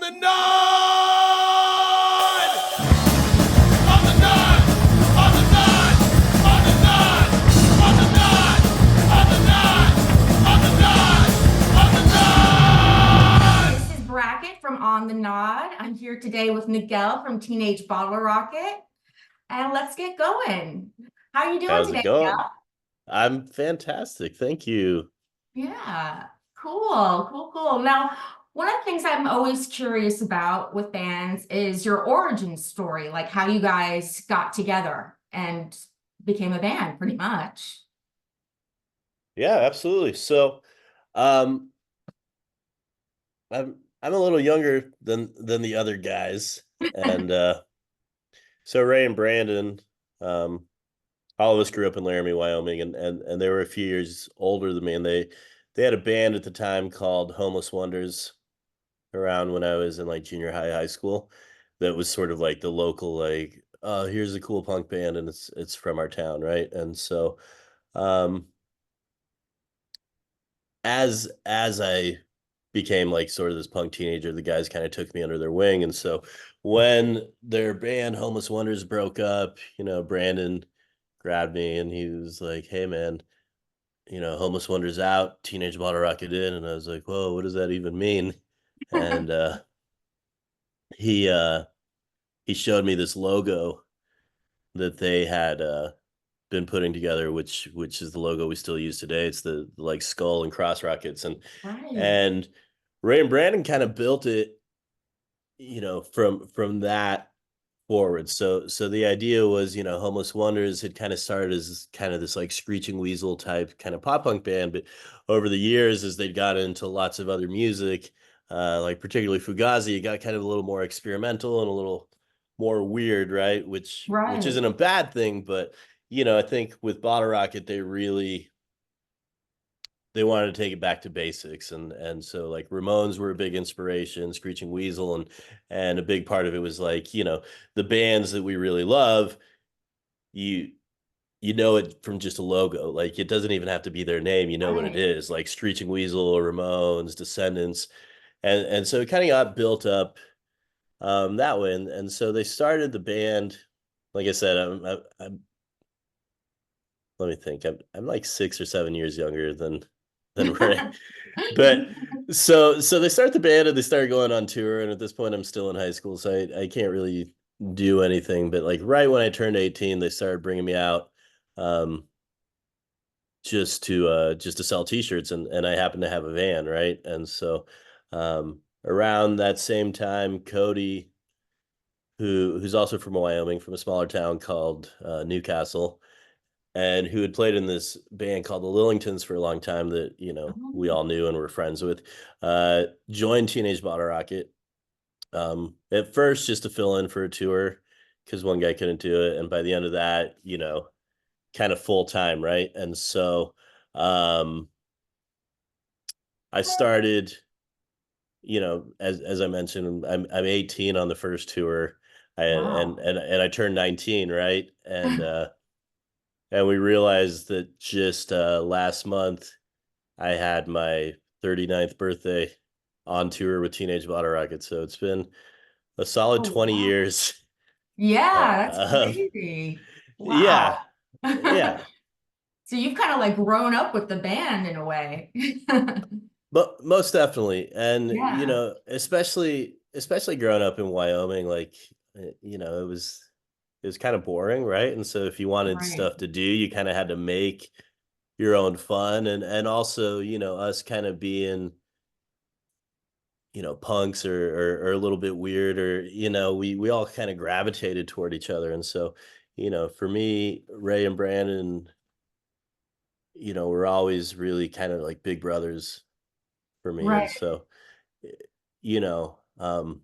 On the nod! On the nod! On the nod! On the nod! On the nod! On the nod! On the nod! On the nod! This is Brackett from On the Nod. I'm here today with Miguel from Teenage Bottler Rocket. And let's get going. How are you doing How's it today, going? Miguel? I'm fantastic. Thank you. Yeah, cool. Now, one of the things I'm always curious about with bands is your origin story, like how you guys got together and became a band, pretty much. Yeah, absolutely. So, um, I'm a little younger than the other guys, and so Ray and Brandon, um, all of us grew up in Laramie, Wyoming, and they were a few years older than me, and they had a band at the time called Homeless Wonders around when I was in like junior high school. That was sort of like the local like, oh, here's a cool punk band, and it's from our town, right? And so, um, as I became like sort of this punk teenager, the guys kind of took me under their wing. And so when their band Homeless Wonders broke up, Brandon grabbed me and he was like, "Hey man, Homeless Wonders out, Teenage Bottle Rocket in." And I was like, "Whoa, what does that even mean?" And he uh he showed me this logo that they had been putting together, which is the logo we still use today. It's the like skull and cross rockets, and Right, and Ray and Brandon kind of built it, from that forward. So the idea was, Homeless Wonders had kind of started as kind of this like Screeching Weasel type kind of pop punk band, but over the years, as they'd got into lots of other music, like particularly Fugazi, it got kind of a little more experimental and a little more weird, right? Which right, isn't a bad thing, but I think with Bottle Rocket, they wanted to take it back to basics, and so like Ramones were a big inspiration, Screeching Weasel, and a big part of it was like, the bands that we really love, you you know it from just a logo. Like it doesn't even have to be their name, you know what it right. is, like Screeching Weasel, Ramones, Descendants. And so it kind of got built up that way. And so they started the band. Like I said, I'm let me think. I'm like 6 or 7 years younger than Ray. But so they start the band and they started going on tour. And at this point, I'm still in high school, so I can't really do anything. But like right when I turned 18, they started bringing me out, um, just to sell T-shirts, and I happened to have a van, right? And so around that same time, Cody, who's also from Wyoming, from a smaller town called Newcastle, and who had played in this band called the Lillingtons for a long time that we Oh, all knew and were friends with, joined Teenage Bottle Rocket, at first just to fill in for a tour because one guy couldn't do it, and by the end of that, kind of full time, right? And so um, I started, as I mentioned, I'm 18 on the first tour. wow. And I turned 19, right? And we realized that just last month I had my 39th birthday on tour with Teenage Bottle Rocket. So it's been a solid Oh, 20 wow. years. Yeah, that's Of crazy. yeah, Wow. yeah, So you've kind of like grown up with the band in a way. but most definitely. And Yeah, especially growing up in Wyoming, like it was kind of boring, right? And so if you wanted right, stuff to do, you kind of had to make your own fun, and also, us kind of being, punks or a little bit weird, or we all kind of gravitated toward each other. And so, for me, Ray and Brandon, were always really kind of like big brothers for me. And right. so, eh, you know, um,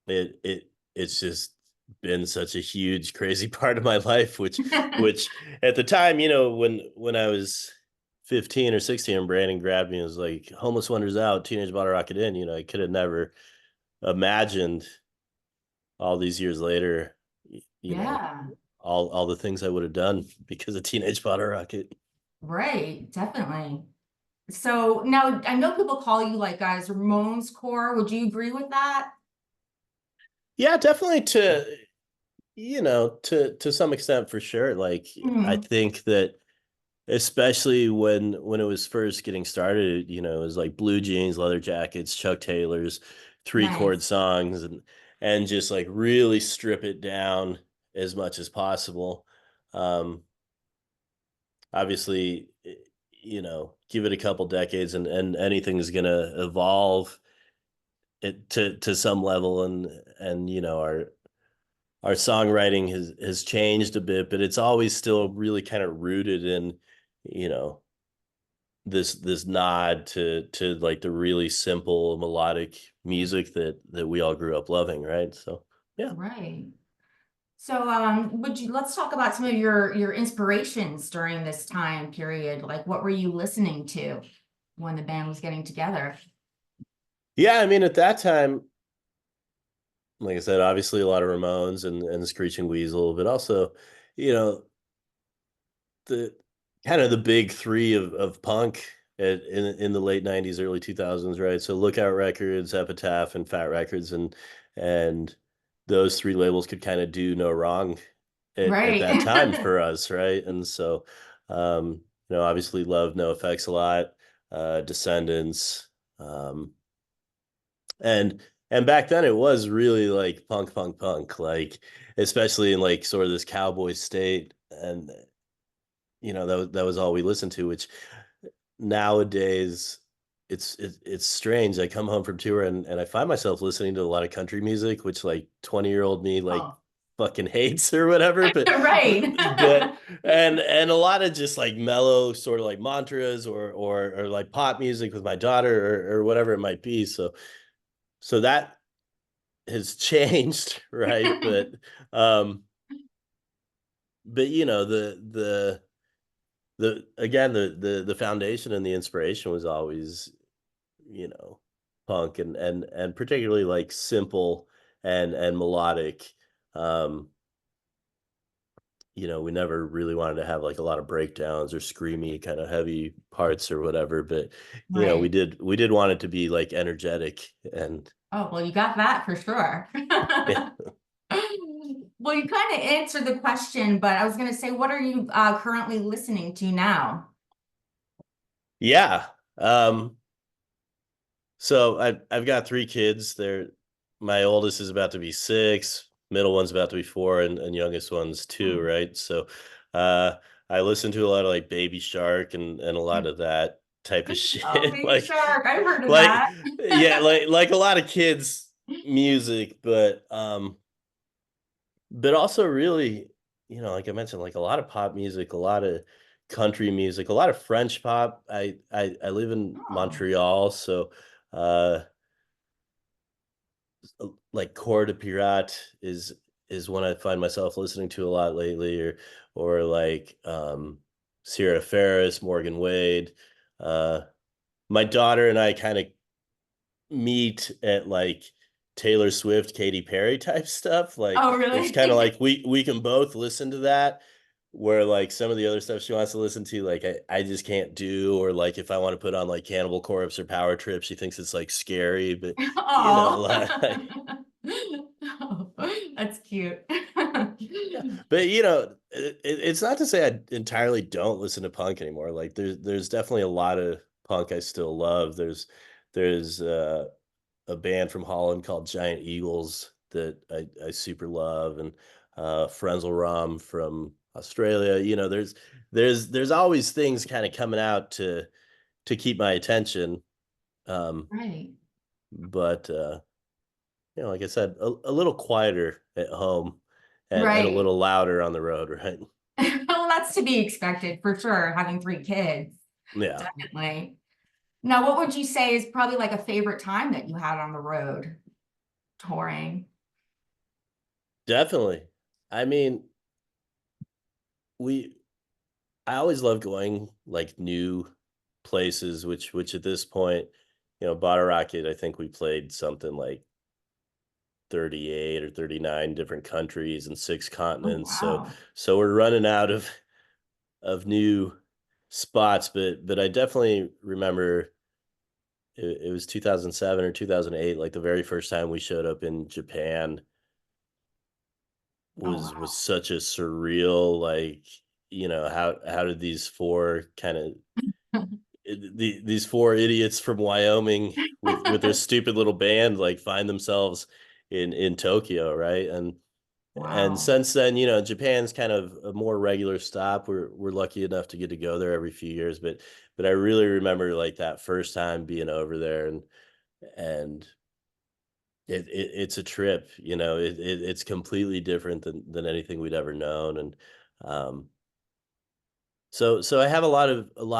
it's just been such a huge, crazy part of my life, which at the time, when I was 15 or 16, and Brandon grabbed me and was like, "Homeless Wonders out, Teenage Bottle Rocket in," I could have never imagined all these years later, you know, Yeah, all the things I would have done because of Teenage Bottle Rocket. right. Definitely. So now I know people call you like guys Ramones core. Would you agree with that? Yeah, definitely to some extent for sure. Like I Mhm. think that especially when it was first getting started, it was like blue jeans, leather jackets, Chuck Taylors, three chord Nice. songs, and just like really strip it down as much as possible. Um, obviously, give it a couple decades and anything's gonna evolve it to some level, and our songwriting has changed a bit, but it's always still really kind of rooted in, you know, this nod to like the really simple melodic music that we all grew up loving, right? So yeah. Right. So, let's talk about some of your inspirations during this time period. Like, what were you listening to when the band was getting together? Yeah, I mean, at that time, like I said, obviously a lot of Ramones and Screeching Weasel, but also, you know, the kind of the big three of punk in the late 90s, early 2000s, right? So Lookout Records, Epitaph, and Fat Records, and those three labels could kind of do no wrong at Right. that time for us, right? And so obviously loved No Effects a lot, Descendants, um, and and back then it was really like punk, like especially in like sort of this cowboy state, and that was all we listened to, which nowadays it's strange. I come home from tour and I find myself listening to a lot of country music, which like 20-year-old me like Oh, fucking hates or whatever, but right. but and a lot of just like mellow sort of like mantras or like pop music with my daughter or whatever it might be. So that has changed, right? Um but the again the foundation and the inspiration was always, you know punk and particularly like simple and melodic. um we never really wanted to have like a lot of breakdowns or screamy kind of heavy parts or whatever, but we Right. did want it to be like energetic and Oh, well, you got that for sure. yeah. Well, you kind of answered the question, but I was going to say, what are you currently listening to now? Yeah. So I've got three kids. My oldest is about to be 6, middle one's about to be 4, and youngest one's 2, Hmm. right? So uh I listen to a lot of like Baby Shark and a lot of that type of Oh, shit. Baby Shark. I've heard of Like that. yeah, like a lot of kids music, but also really, like I mentioned, like a lot of pop music, a lot of country music, a lot of French pop. I live in Oh, Montreal, so uh like Cor de Pirate is one I find myself listening to a lot lately, or like Sierra Ferris, Morgan Wade. Uh my daughter and I kind of meet at like Taylor Swift, Katy Perry type stuff. Like oh, it's kind of really? like we can both listen to that. Where like some of the other stuff she wants to listen to, like I just can't do, or like if I want to put on like Cannibal Corpse or Power Trip, she thinks it's like scary, but Oh, like that's cute. yeah. But it's not to say I entirely don't listen to punk anymore. Like there's definitely a lot of punk I still love. There's a band from Holland called Giant Eagles that I super love, and Frenzal Rhomb from Australia. There's always things kind of coming out to keep my attention. Um, Right. but like I said, a little quieter at home and a Right. little louder on the road, right? Well, that's to be expected for sure, having three kids. Yeah, Definitely. Now, what would you say is probably like a favorite time that you had on the road touring? definitely. I mean, we I always love going like new places, which at this point, BOTTLEROCKET, I think we played something like 38 or 39 different countries and 6 Oh, continents. So wow. so we're running out of new spots, but I definitely remember it was 2007 or 2008, like the very first time we showed up in Japan Oh was wow. such a surreal, like, how did these four kind of these four idiots from Wyoming with their stupid little band like find themselves in Tokyo, right? And Wow. since then, Japan's kind of a more regular stop. We're lucky enough to get to go there every few years, but I really remember like that first time being over there, and it's a trip. It's completely different than anything we'd ever known, and um, so I have a lot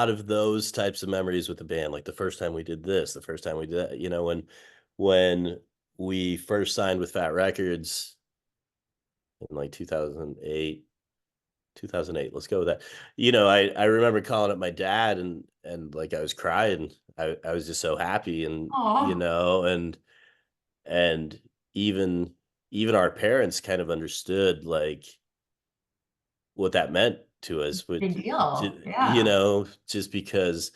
of those types of memories with the band, like the first time we did this, the first time we did that, when we first signed with Fat Records in like 2008, let's go with that. I remember calling up my dad, and like I was crying. I was just so happy, and Oh, and even even our parents kind of understood like what that meant to us, with big deal. Yeah, just because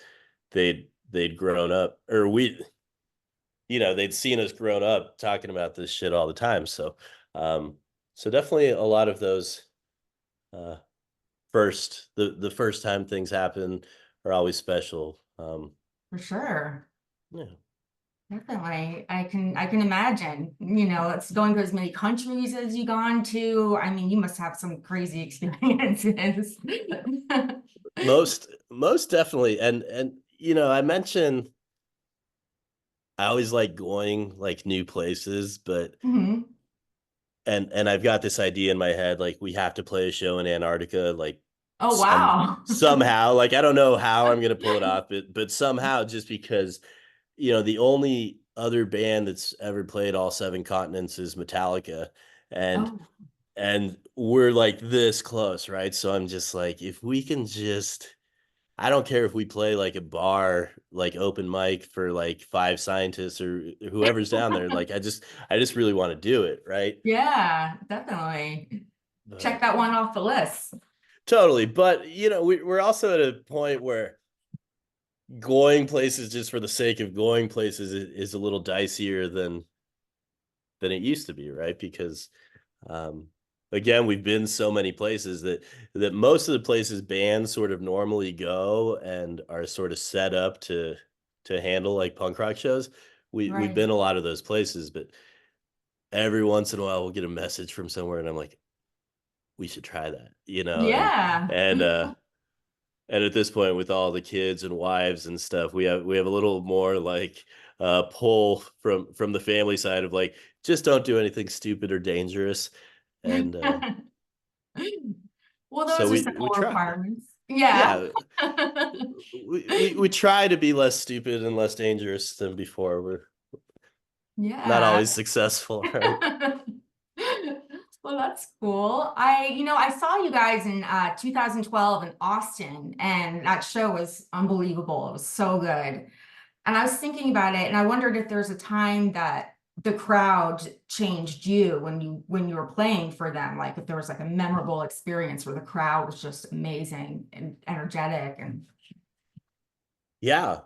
they'd grown up, or they'd seen us grown up talking about this shit all the time. Um so definitely a lot of those uh the first time things happen are always special. for sure. Yeah. Definitely. I can imagine, it's going to as many countries as you've gone to. I mean, you must have some crazy experiences. Most definitely. And I mentioned I always like going like new places, but Mhm. and I've got this idea in my head, like we have to play a show in Antarctica, like Oh, some wow. somehow, like I don't know how I'm gonna pull it off, but somehow, just because the only other band that's ever played all seven continents is Metallica, and Oh, and we're like this close, right? So I'm just like, if we can just, I don't care if we play like a bar, like open mic for like five scientists or whoever's down there. Like I just really want to do it, right? yeah, definitely. Check But that one off the list. totally. But we're also at a point where going places just for the sake of going places is a little dicier than it used to be, right? Because um again, we've been so many places that most of the places bands sort of normally go and are sort of set up to handle like punk rock shows. We've Right. been a lot of those places, but every once in a while we'll get a message from somewhere and I'm like, we should try that, and Yeah. and uh and at this point, with all the kids and wives and stuff, we have a little more like pull from the family side of like, just don't do anything stupid or dangerous. And Well, so those are we simple try. requirements. Yeah. Yeah, we try to be less stupid and less dangerous than before. We're not Yeah. always successful, right? Well, that's cool. I saw you guys in 2012 in Austin, and that show was unbelievable. It was so good. And I was thinking about it, and I wondered if there's a time that the crowd changed you when you were playing for them, like if there was like a memorable experience where the crowd was just amazing and energetic and Yeah,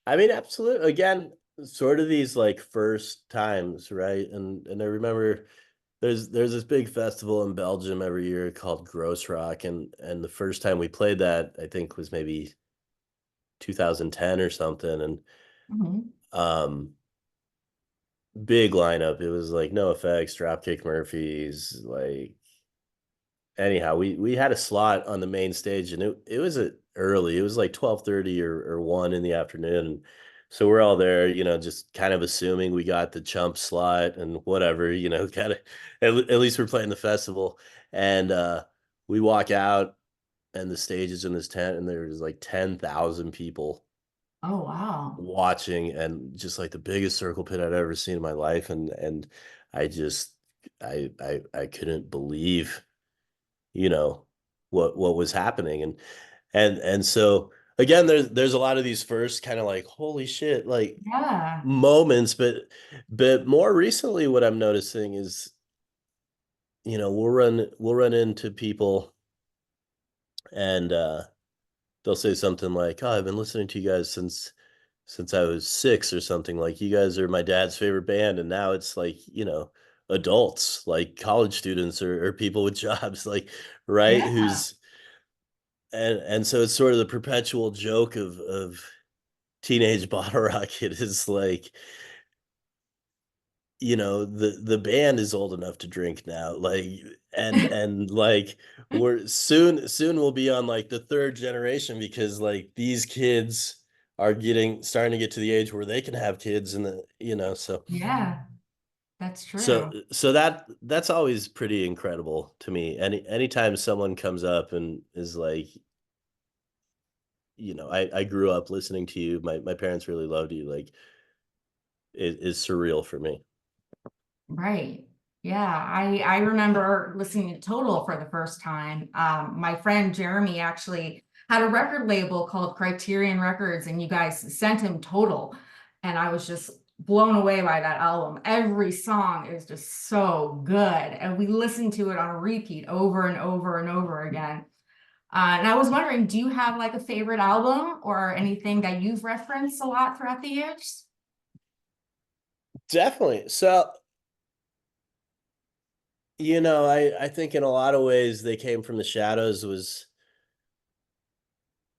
I mean, absolutely. Again, sort of these like first times, right? And I remember there's this big festival in Belgium every year called Gross Rock, and the first time we played that, I think, was maybe 2010 or something, and Mhm. um big lineup. It was like No Effects, Dropkick Murphys, like, anyhow, we had a slot on the main stage, and it was early. It was like 12:30 or 1 in the afternoon. And so we're all there, just kind of assuming we got the chump slot and whatever, kind of, at least we're playing the festival. And we walk out, and the stage is in this tent, and there's like 10,000 people Oh, wow. watching, and just like the biggest circle pit I'd ever seen in my life. And I just I couldn't believe, you know what was happening. And so again, there's a lot of these first kind of like, holy shit, like Yeah. moments. But more recently, what I'm noticing is, we'll run into people, and they'll say something like, "Oh, I've been listening to you guys since I was 6 or something. Like, you guys are my dad's favorite band." And now it's like, adults, like college students or people with jobs, like, right? Yeah. Who's and so it's sort of the perpetual joke of teenage bottle rocket is like, the band is old enough to drink now, like, and like we're soon we'll be on like the third generation, because like these kids are starting to get to the age where they can have kids, and so Yeah, that's so true. so that's always pretty incredible to me. Anytime someone comes up and is like, I grew up listening to you, my parents really loved you, like, it is surreal for me. Right. Yeah, I remember listening to Total for the first time. My friend Jeremy actually had a record label called Criterion Records, and you guys sent him Total, and I was just blown away by that album. Every song is just so good, and we listened to it on a repeat over and over and over again. And I was wondering, do you have like a favorite album or anything that you've referenced a lot throughout the years? Definitely. So, I think in a lot of ways they came from the shadows was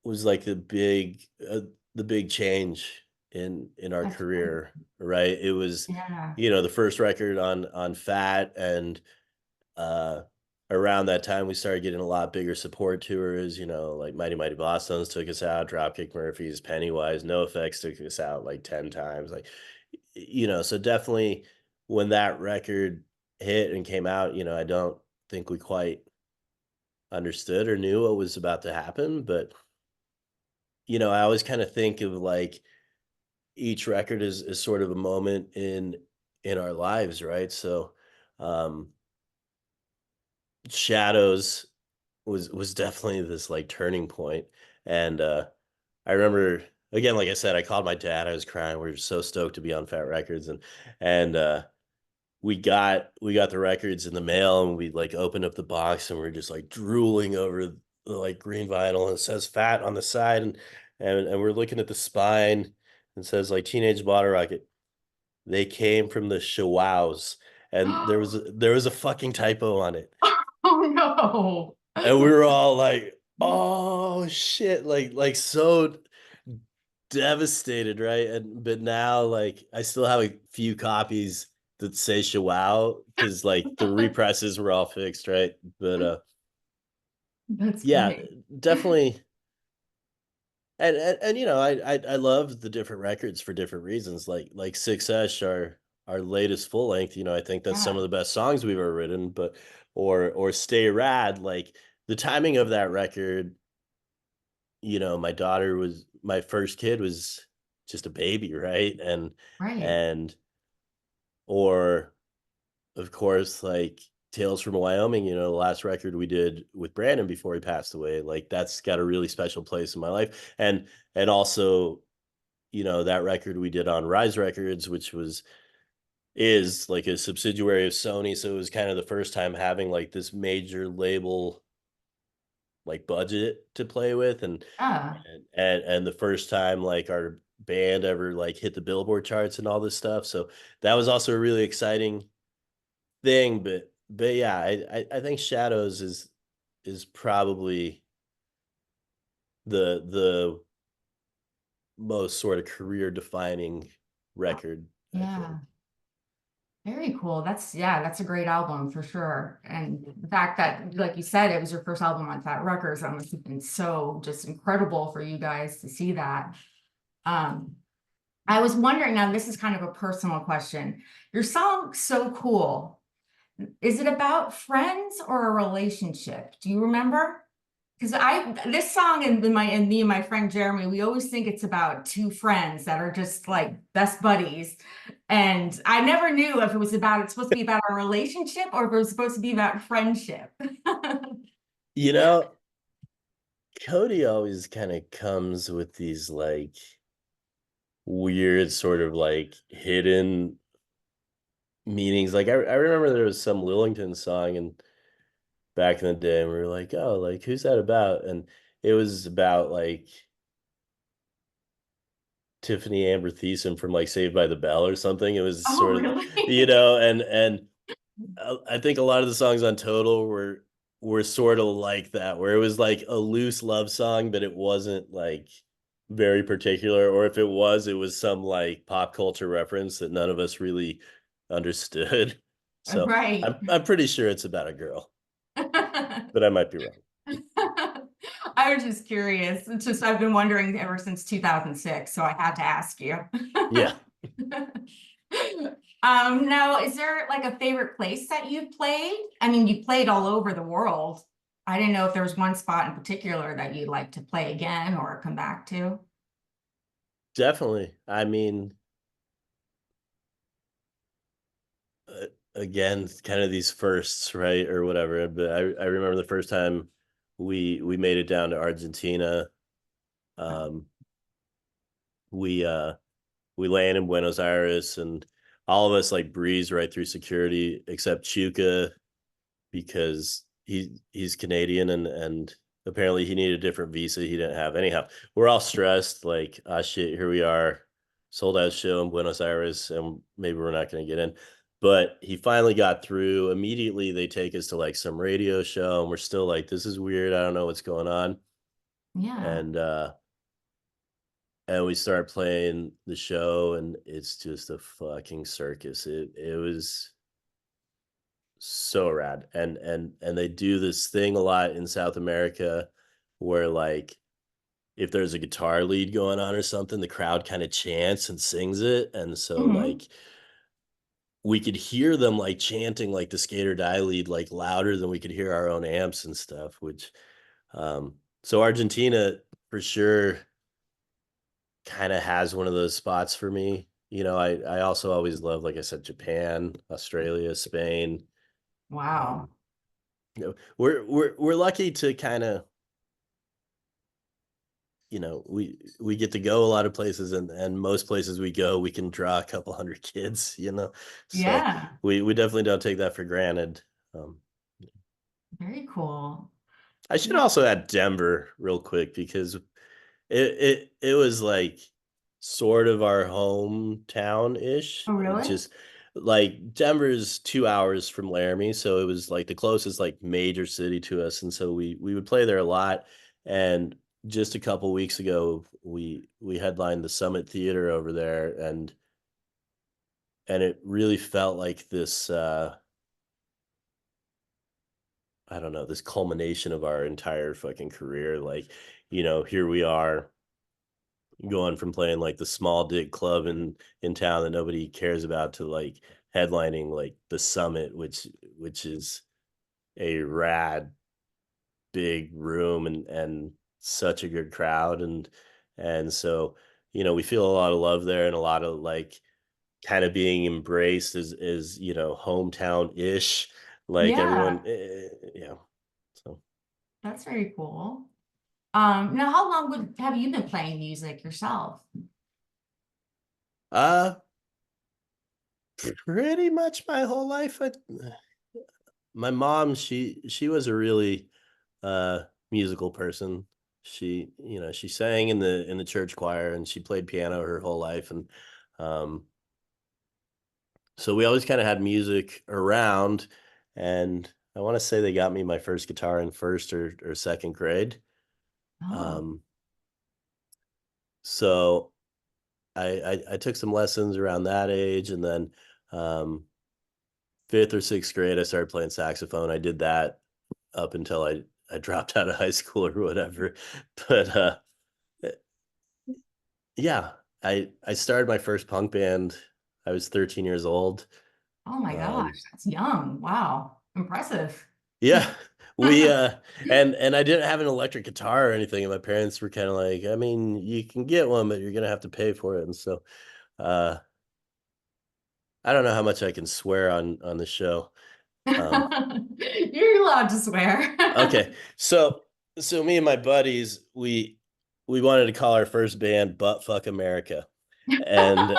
like the big change in our That's great. career, right? It was, Yeah, the first record on Fat, and uh around that time we started getting a lot bigger support tours, like Mighty Mighty Bosstones took us out, Dropkick Murphys, Pennywise, No Effects took us out like 10 times, like, so definitely when that record hit and came out, I don't think we quite understood or knew what was about to happen. But I always kind of think of like each record is sort of a moment in our lives, right? So um Shadows was definitely this like turning point. And I remember, again, like I said, I called my dad, I was crying, we were so stoked to be on Fat Records. And we got the records in the mail, and we like opened up the box, and we're just like drooling over the like green vinyl, and it says Fat on the side, and we're looking at the spine, and it says like Teenage Bottle Rocket. They came from the Chihuahuas, and there was a fucking typo on it. Oh no. And we were all like, "Oh shit," like so devastated, right? And but now, like, I still have a few copies that say Chihuahua, because like the represses were all fixed, right? But That's yeah, great. definitely. And I love the different records for different reasons. Like Success, our latest full length. I think that's some Yeah, of the best songs we've ever written. But or Stay Rad, like the timing of that record. My first kid was just a baby, right? right. And or of course, like Tales from Wyoming, the last record we did with Brandon before he passed away, like that's got a really special place in my life. And also, that record we did on Rise Records, which is like a subsidiary of Sony. So it was kind of the first time having like this major label like budget to play with, Yeah, and the first time like our band ever like hit the Billboard charts and all this stuff. So that was also a really exciting thing. But yeah, I think Shadows is probably the most sort of career defining record, I think. yeah. Very cool. That's a great album for sure. And the fact that, like you said, it was your first album on Fat Records, that must have been so just incredible for you guys to see that. Um, I was wondering, now this is kind of a personal question. Your song So Cool, is it about friends or a relationship? Do you remember? Because I this song and me and my friend Jeremy, we always think it's about two friends that are just like best buddies. And I never knew if it's supposed to be about a relationship or if it was supposed to be about friendship. You know, Cody always kind of comes with these like weird sort of like hidden meanings. Like I remember there was some Lillington song and back in the day, and we were like, "Oh, like who's that about?" And it was about like Tiffany Amber Thiessen from like Saved by the Bell or something. It was Oh, sort of, you really? know, and I think a lot of the songs on Total were sort of like that, where it was like a loose love song, but it wasn't like very particular, or if it was some like pop culture reference that none of us really understood. So Right. I'm pretty sure it's about a girl, but I might be wrong. I was just curious. It's just I've been wondering ever since 2006, so I had to ask you. Yeah, Now, is there like a favorite place that you've played? I mean, you played all over the world. I didn't know if there was one spot in particular that you'd like to play again or come back to. definitely. I mean, again, kind of these firsts, right, or whatever. But I remember the first time we made it down to Argentina. Um, we uh we land in Buenos Aires, and all of us like breeze right through security except Chuka, because he's Canadian, and apparently he needed a different visa he didn't have. Anyhow, we're all stressed, like, ah, shit, here we are, sold out show in Buenos Aires, and maybe we're not going to get in. But he finally got through. Immediately they take us to like some radio show, and we're still like, this is weird, I don't know what's going on. Yeah. And we start playing the show, and it's just a fucking circus. It was so rad. And they do this thing a lot in South America where like if there's a guitar lead going on or something, the crowd kind of chants and sings it. And so Mhm. like we could hear them like chanting like the Skate or Die lead like louder than we could hear our own amps and stuff, which so Argentina for sure kind of has one of those spots for me. You know, I also always love, like I said, Japan, Australia, Spain. Wow. Um, you know, we're lucky to kind of, you know, we get to go a lot of places, and most places we go, we can draw a couple hundred kids, you know. So Yeah. we definitely don't take that for granted. Um, Very cool. I should Yeah. also add Denver real quick, because it was like sort of our hometown ish. Oh, It really? just like Denver's 2 hours from Laramie, so it was like the closest like major city to us, and so we would play there a lot. And just a couple weeks ago, we headlined the Summit Theater over there, and it really felt like this. I don't know, this culmination of our entire fucking career. Like, you know, here we are going from playing like the small dick club in town that nobody cares about to like headlining like the Summit, which is a rad big room, and such a good crowd. And so, you know, we feel a lot of love there, and a lot of like kind of being embraced as you know, hometown ish, like Yeah, everyone, yeah. So that's very cool. Now how long would have you been playing music yourself? uh pretty much my whole life. My mom, she was a really musical person. She, you know, she sang in the church choir, and she played piano her whole life. And um so we always kind of had music around. And I want to say they got me my first guitar in first or second grade. Oh, um so I took some lessons around that age, and then um fifth or sixth grade I started playing saxophone. I did that up until I dropped out of high school or whatever. But eh, yeah, I started my first punk band. I was 13 years old. oh my gosh, Um, that's young. Wow, impressive. yeah, we and I didn't have an electric guitar or anything, and my parents were kind of like, I mean, you can get one, but you're gonna have to pay for it. And so uh I don't know how much I can swear on the show. Um, You're allowed to swear. okay, so me and my buddies, we wanted to call our first band Butt Fuck America. And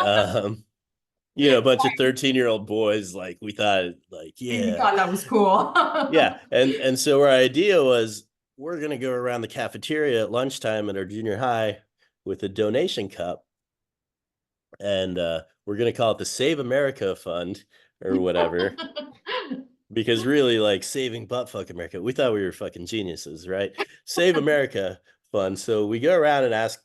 you know, a bunch of 13-year-old boys, like we thought like, You yeah. thought that was cool. Yeah. And so our idea was we're gonna go around the cafeteria at lunchtime at our junior high with a donation cup, and we're gonna call it the Save America Fund or whatever. Because really, like saving buttfuck America, we thought we were fucking geniuses, right? Save America Fund. So we go around and ask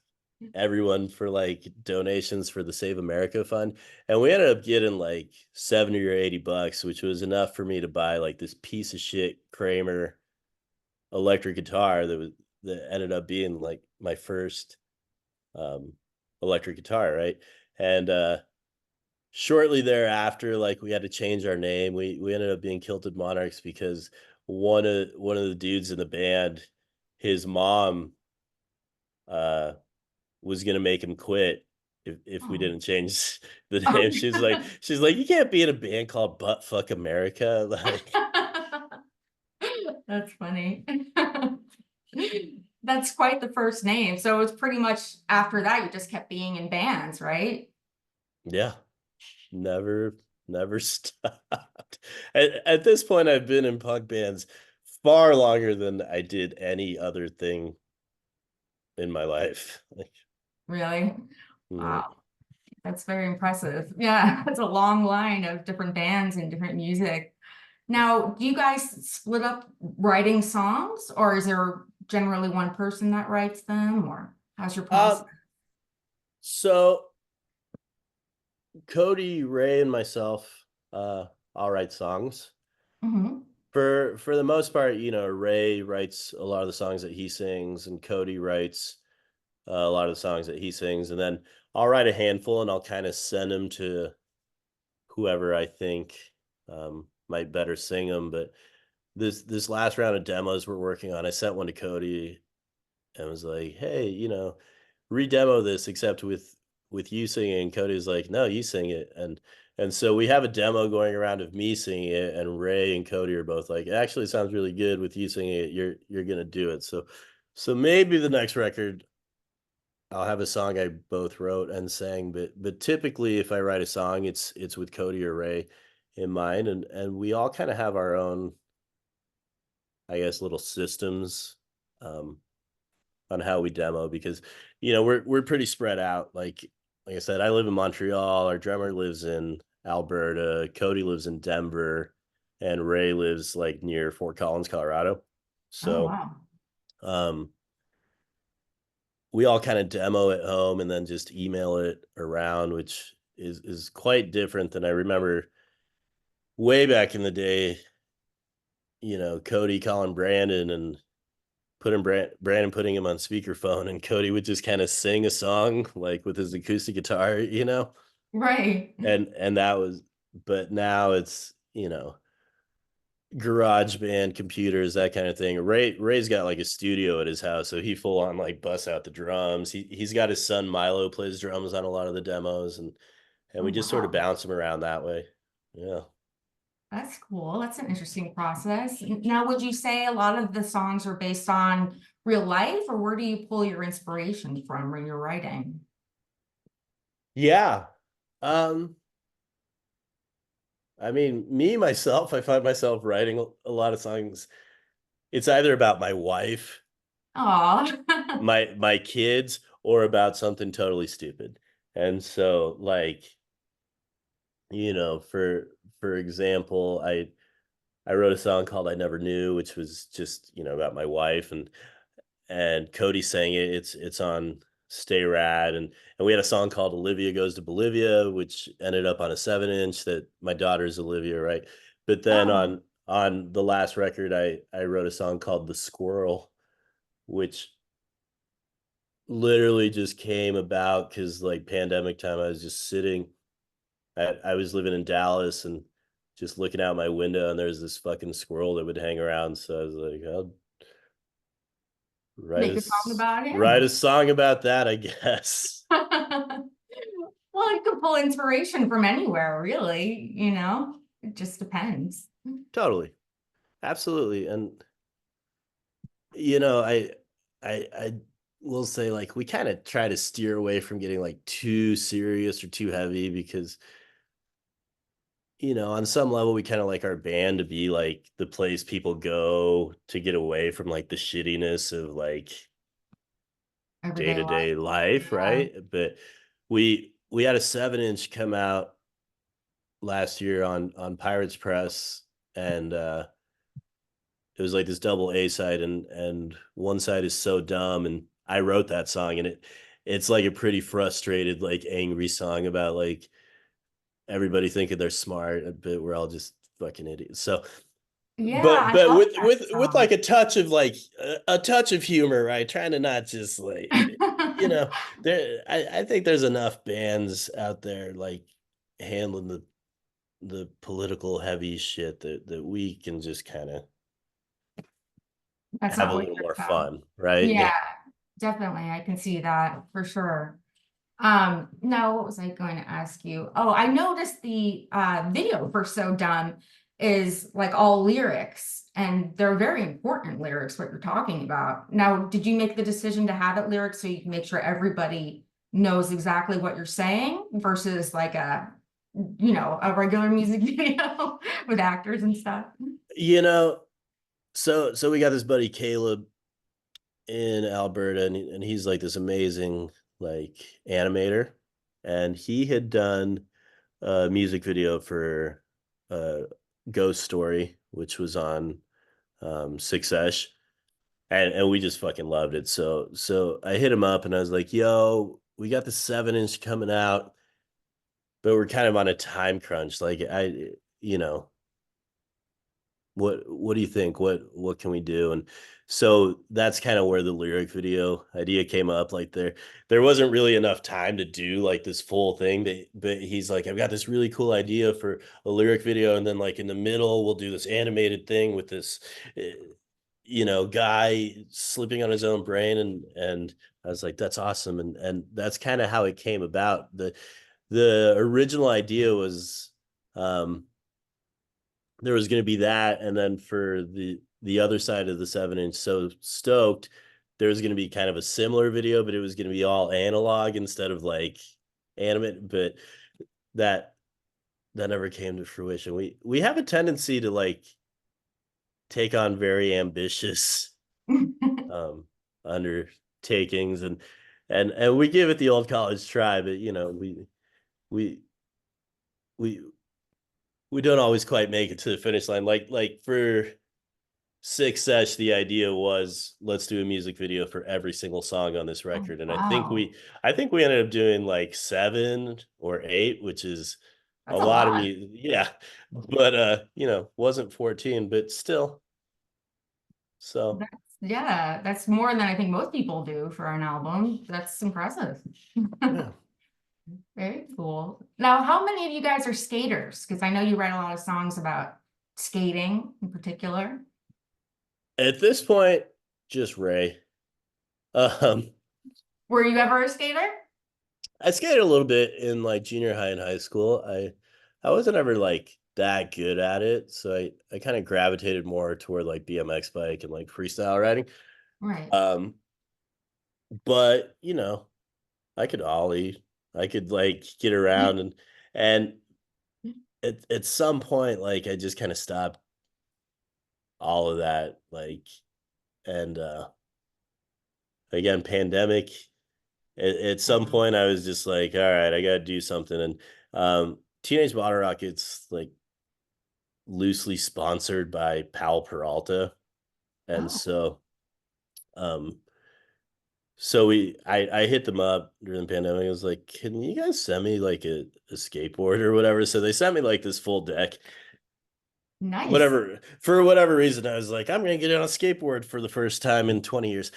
everyone for like donations for the Save America Fund, and we ended up getting like 70 or 80 bucks, which was enough for me to buy like this piece of shit Kramer electric guitar that ended up being like my first um electric guitar, right? And shortly thereafter, like we had to change our name. We ended up being Kilted Monarchs because one of the dudes in the band, his mom uh was gonna make him quit if we Oh. didn't change the Oh. name. She's like, you can't be in a band called Butt Fuck America. Like, That's funny. That's quite the first name. So it's pretty much after that you just kept being in bands, right? yeah, never, never stopped. At this point, I've been in punk bands far longer than I did any other thing in my life. Like, Really? mhm. Wow. That's very impressive. Yeah, it's a long line of different bands and different music. Now, do you guys split up writing songs, or is there generally one person that writes them, or how's your process? So Cody, Ray, and myself, uh, all write songs. Mhm. For the most part, Ray writes a lot of the songs that he sings, and Cody writes a lot of the songs that he sings, and then I'll write a handful and I'll kind of send them to whoever I think might better sing them. But this last round of demos we're working on, I sent one to Cody and was like, "Hey, redemo this except with you singing." And Cody's like, "No, you sing it." And so we have a demo going around of me singing it, and Ray and Cody are both like, "Actually, it sounds really good with you singing it. You're gonna do it." So maybe the next record I'll have a song I both wrote and sang, but typically if I write a song, it's with Cody or Ray in mind, and we all kind of have our own, I guess, little systems um, on how we demo because we're pretty spread out. Like I said, I live in Montreal. Our drummer lives in Alberta. Cody lives in Denver, and Ray lives like near Fort Collins, Colorado. Oh, So wow. um, we all kind of demo at home and then just email it around, which is quite different than I remember way back in the day. Cody calling Brandon and Brandon putting him on speakerphone, and Cody would just kind of sing a song like with his acoustic guitar. Right. And that was, but now it's garage band computers, that kind of thing. Ray's got like a studio at his house, so he full on like busts out the drums. He's got his son Milo plays drums on a lot of the demos, and Oh, we just sort of wow. bounce him around that way. Yeah. That's cool. That's an interesting process. Now, would you say a lot of the songs are based on real life, or where do you pull your inspiration from when you're writing? Yeah. um I mean, me myself, I find myself writing a lot of songs. It's either about my wife, Oh, my kids, or about something totally stupid. And so like, for example, I wrote a song called I Never Knew, which was just, about my wife, and Cody sang it. It's on Stay Rad, and we had a song called Olivia Goes to Bolivia, which ended up on a 7-inch that my daughter's Olivia, right? But then oh, on the last record, I wrote a song called The Squirrel, which literally just came about because like pandemic time, I was just sitting. I was living in Dallas and just looking out my window, and there's this fucking squirrel that would hang around. So I was like, I'll make a song about write a him. song about that, I guess. Well, you can pull inspiration from anywhere, really, it just depends. Totally. Absolutely. And you know, I I will say like we kind of try to steer away from getting like too serious or too heavy because on some level, we kind of like our band to be like the place people go to get away from like the shittiness of like Everyday life. day-to-day life, Yeah. right? But we had a 7-inch come out last year on Pirates Press, and it was like this double A side, and one side is So Dumb, and I wrote that song, and it's like a pretty frustrated, like angry song about like everybody thinking they're smart, but we're all just fucking idiots. So, Yeah, but I love that with song. like a touch of like a touch of humor, right? Trying to not just like there. I think there's enough bands out there like handling the political heavy shit that we can just kind of That's have not a what little you're more about. fun, right? Yeah, Yeah. definitely. I can see that for sure. No, what was I going to ask you? Oh, I noticed the video for So Dumb is like all lyrics, and they're very important lyrics, what you're talking about. Now, did you make the decision to have it lyrics so you can make sure everybody knows exactly what you're saying versus like a regular music video with actors and stuff? You know, so we got this buddy Caleb in Alberta, and he's like this amazing like animator, and he had done a music video for uh Ghost Story, which was on Success, and we just fucking loved it. So I hit him up and I was like, "Yo, we got the 7-inch coming out, but we're kind of on a time crunch. Like you know, what do you think? What can we do?" And so that's kind of where the lyric video idea came up. Like there wasn't really enough time to do like this full thing, but he's like, I've got this really cool idea for a lyric video, and then like in the middle we'll do this animated thing with this eh, guy slipping on his own brain, and I was like, that's awesome. And that's kind of how it came about. The original idea was um there was going to be that, and then for the other side of the 7-inch, So Stoked, there was going to be kind of a similar video, but it was going to be all analog instead of like animate. But that that never came to fruition. We have a tendency to like take on very ambitious um undertakings, and we give it the old college try, but we we we don't always quite make it to the finish line. Like for Six Sesh, the idea was, let's do a music video for every single song on this Oh, record, and wow, I think we ended up doing like 7 or 8, which is a that's a lot of lot. music. Yeah, but wasn't 14, but still. So Yeah, that's more than I think most people do for an album. That's impressive. yeah. Very cool. Now, how many of you guys are skaters? Because I know you write a lot of songs about skating in particular. At this point, just Ray. Um, Were you ever a skater? I skated a little bit in like junior high and high school. I wasn't ever like that good at it, so I kind of gravitated more toward like BMX bike and like freestyle riding. Right. Um, but I could ollie, I could like get around, and at some point, like I just kind of stopped all of that, like, and again, pandemic. At some Yeah. point, I was just like, all right, I got to do something, and Teenage Bottle Rockets like loosely sponsored by Pal Peralta, and Oh, um I hit them up during the pandemic. I was like, can you guys send me like a skateboard or whatever? So they sent me like this full deck. nice. Whatever, for whatever reason, I was like, I'm gonna get on a skateboard for the first time in 20 years.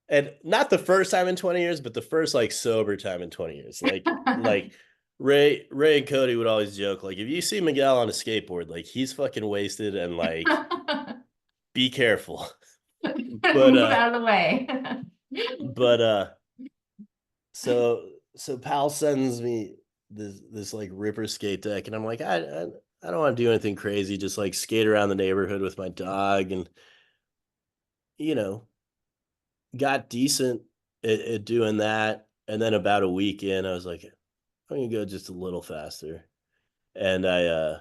And not the first time in 20 years, but the first like sober time in 20 years. Like Ray and Cody would always joke, like, if you see Miguel on a skateboard, like he's fucking wasted, and like be careful. But Move out of the way. but so Pal sends me this like ripper skate deck, and I'm like, I don't want to do anything crazy, just like skate around the neighborhood with my dog, and you know, got decent at doing that. And then about a week in, I was like, I'm gonna go just a little faster. and I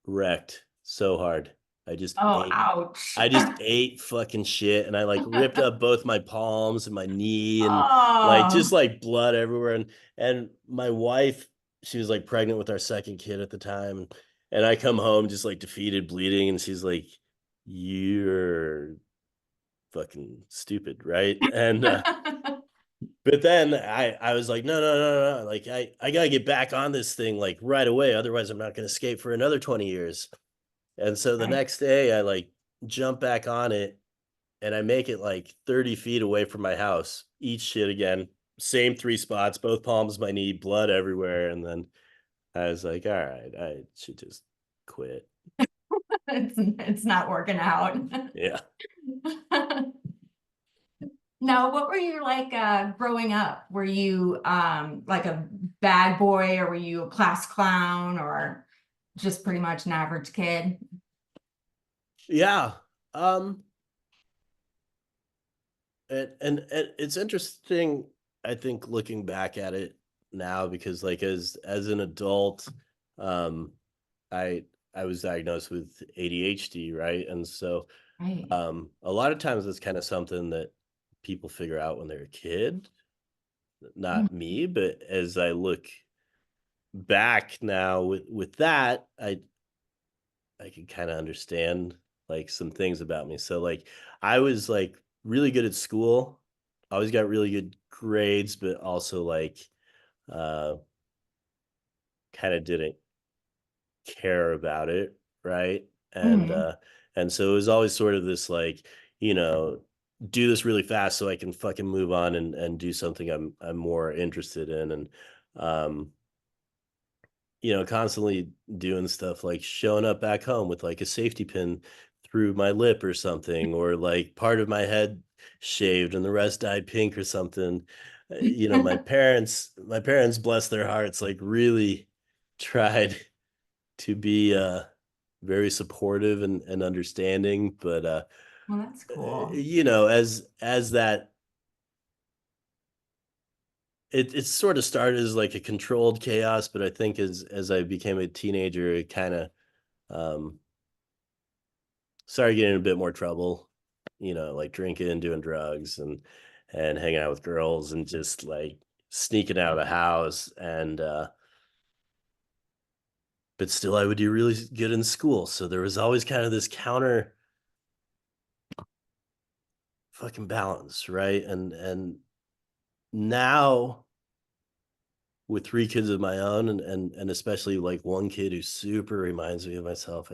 wrecked so hard. I just Oh, ate ouch. I just ate fucking shit, and I like ripped up both my palms and my knee, and like just Oh, like blood everywhere. And my wife, she was like pregnant with our second kid at the time, and I come home just like defeated, bleeding, and she's like, "You're fucking stupid, right?" And but then I was like, no, no, no, no, like I gotta get back on this thing like right away, otherwise I'm not gonna skate for another 20 years. And so the right. next day I like jump back on it, and I make it like 30 feet away from my house. Eat shit again. Same three spots, both palms, my knee, blood everywhere. And then I was like, all right, I should just quit. It's not working out. Yeah. Now, what were you like growing up? Were you like a bad boy, or were you a class clown, or just pretty much an average kid? Yeah. Um, and it's interesting, I think, looking back at it now, because like as an adult, um, I I was diagnosed with ADHD, right? And so Right. a lot of times it's kind of something that people figure out when they're a kid, not Mhm. me. But as I look back now with that, I can kind of understand like some things about me. So like I was like really good at school, always got really good grades, but also like uh kind of didn't care about it, right? And Mhm. uh and so it was always sort of this like, you know, do this really fast so I can fucking move on and do something I'm more interested in. And um constantly doing stuff like showing up back home with like a safety pin through my lip or something, or like part of my head shaved and the rest dyed pink or something. My parents, bless their hearts, like really tried to be very supportive and understanding. But Well, that's cool. as that, it sort of started as like a controlled chaos, but I think as I became a teenager, it kind of um started getting in a bit more trouble, like drinking, doing drugs, and hanging out with girls, and just like sneaking out of the house. And but still I would do really good in school. So there was always kind of this counter fucking balance, right? And now with three kids of my own, and especially like one kid who super reminds me of myself,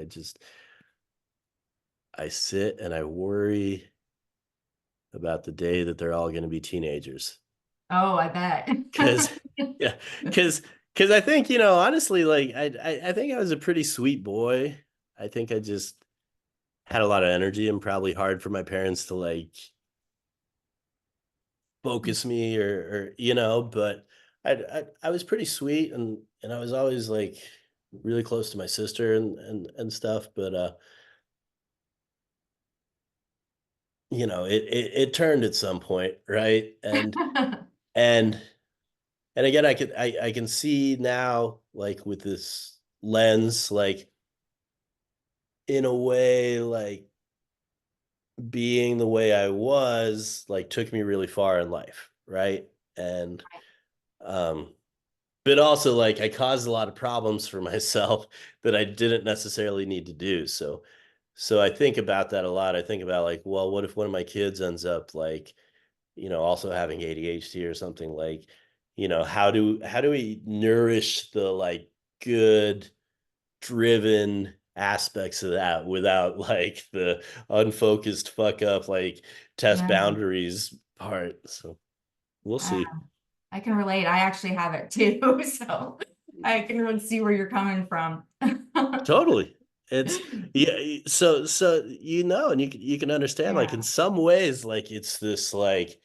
I sit and I worry about the day that they're all going to be teenagers. Oh, I bet. Cause yeah, cause I think, honestly, like I think I was a pretty sweet boy. I think I just had a lot of energy, and probably hard for my parents to like focus me, or but I was pretty sweet, and I was always like really close to my sister and stuff. But it turned at some point, right? And and again, I can see now, like with this lens, like in a way, like being the way I was, like took me really far in life, right? And um, but also like I caused a lot of problems for myself that I didn't necessarily need to do. So I think about that a lot. I think about like, well, what if one of my kids ends up like, also having ADHD or something, like, how do we nourish the like good driven aspects of that without like the unfocused fuck up, like test Yeah, boundaries part. So we'll uh, see. I can relate. I actually have it too, so I can really see where you're coming from. Totally. It's yeah. So and you can understand, like in Yeah, some ways, like it's this like,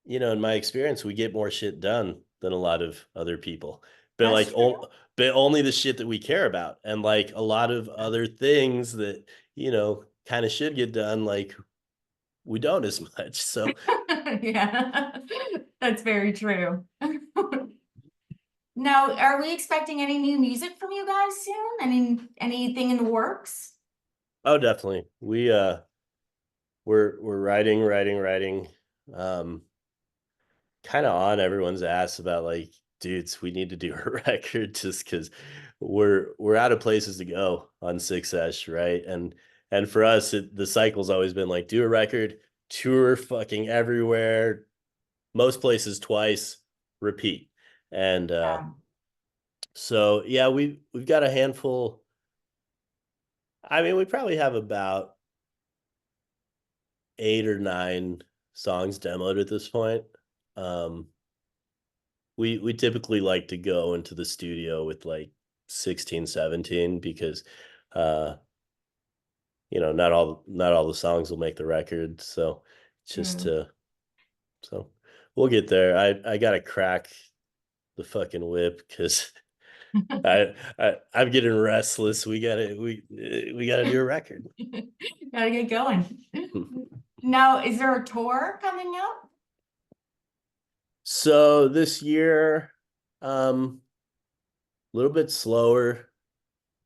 in my experience, we get more shit done than a lot of other people. But that's like true. but only the shit that we care about. And like a lot of other things that, kind of should get done, like we don't as much. So Yeah, that's very true. Now, are we expecting any new music from you guys soon? Anything in the works? Oh, definitely. We're writing. Um, kind of on everyone's ass about like, dudes, we need to do a record just because we're out of places to go on Success, right? And for us, the cycle's always been like, do a record, tour fucking everywhere, most places twice, repeat. And so yeah, we've got a handful. I mean, we probably have about 8 or 9 songs demoed at this point. Um, we typically like to go into the studio with like 16, 17 because uh not all the songs will make the record. So just True. to so we'll get there. I gotta crack the fucking whip because I'm getting restless. We gotta do a record. Gotta get going. Now, is there a tour coming up? So this year, a little bit slower,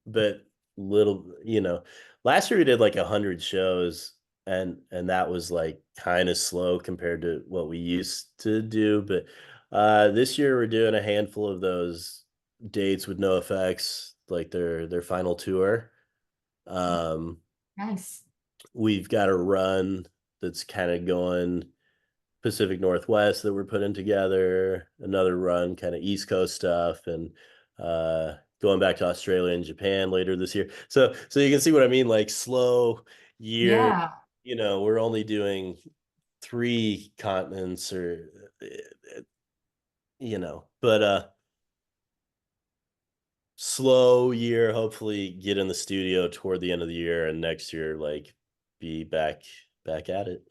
but last year we did like 100 shows, and that was like kind of slow compared to what we used to do. But this year we're doing a handful of those dates with no effects, like their final tour. Um, Nice. we've got a run that's kind of going Pacific Northwest that we're putting together, another run, kind of East Coast stuff, and going back to Australia and Japan later this year. So you can see what I mean, like slow year. Yeah. We're only doing 3 continents or but slow year, hopefully get in the studio toward the end of the year and next year like be back at it.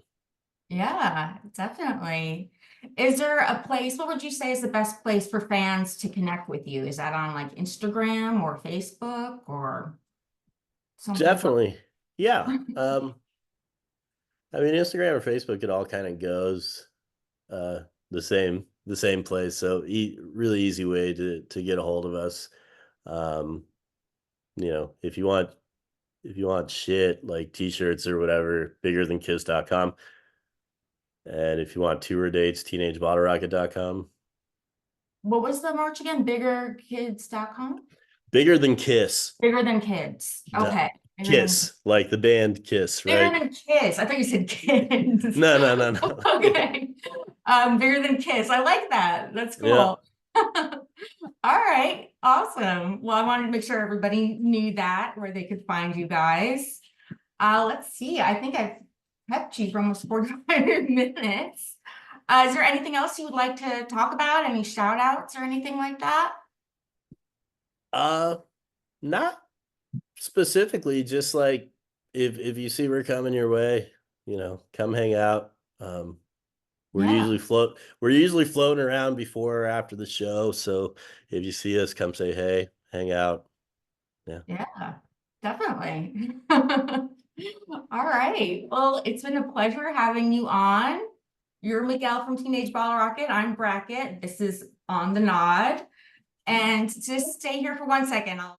Yeah, definitely. Is there a place, what would you say is the best place for fans to connect with you? Is that on like Instagram or Facebook or someplace else? Definitely. Yeah. I mean, Instagram or Facebook, it all kind of goes uh, the same place. So really easy way to get a hold of us. Um, if you want shit like t-shirts or whatever, biggerthankiss.com. And if you want tour dates, teenagebottlerocket.com. What was the merch again? Biggerkids.com? Bigger than Kiss. Bigger than kids. No, Okay. Bigger than Kiss, like the band Kiss, bigger right? than kids. I thought you said kids. No, no, no, no. Okay. Bigger than kids. I like that. That's Yeah. cool. All right. Awesome. Well, I wanted to make sure everybody knew that, where they could find you guys. Let's see. I think I've kept you for almost 45 minutes. Is there anything else you would like to talk about? Any shout outs or anything like that? Uh, Not specifically, just like if you see we're coming your way, come hang out. We're Yeah. usually float we're usually floating around before or after the show. So if you see us, come say hey, hang out. Yeah. Yeah, definitely. All right. Well, it's been a pleasure having you on. You're Miguel from Teenage Bottle Rocket. I'm Brackett. This is On the Nod. And just stay here for 1 second.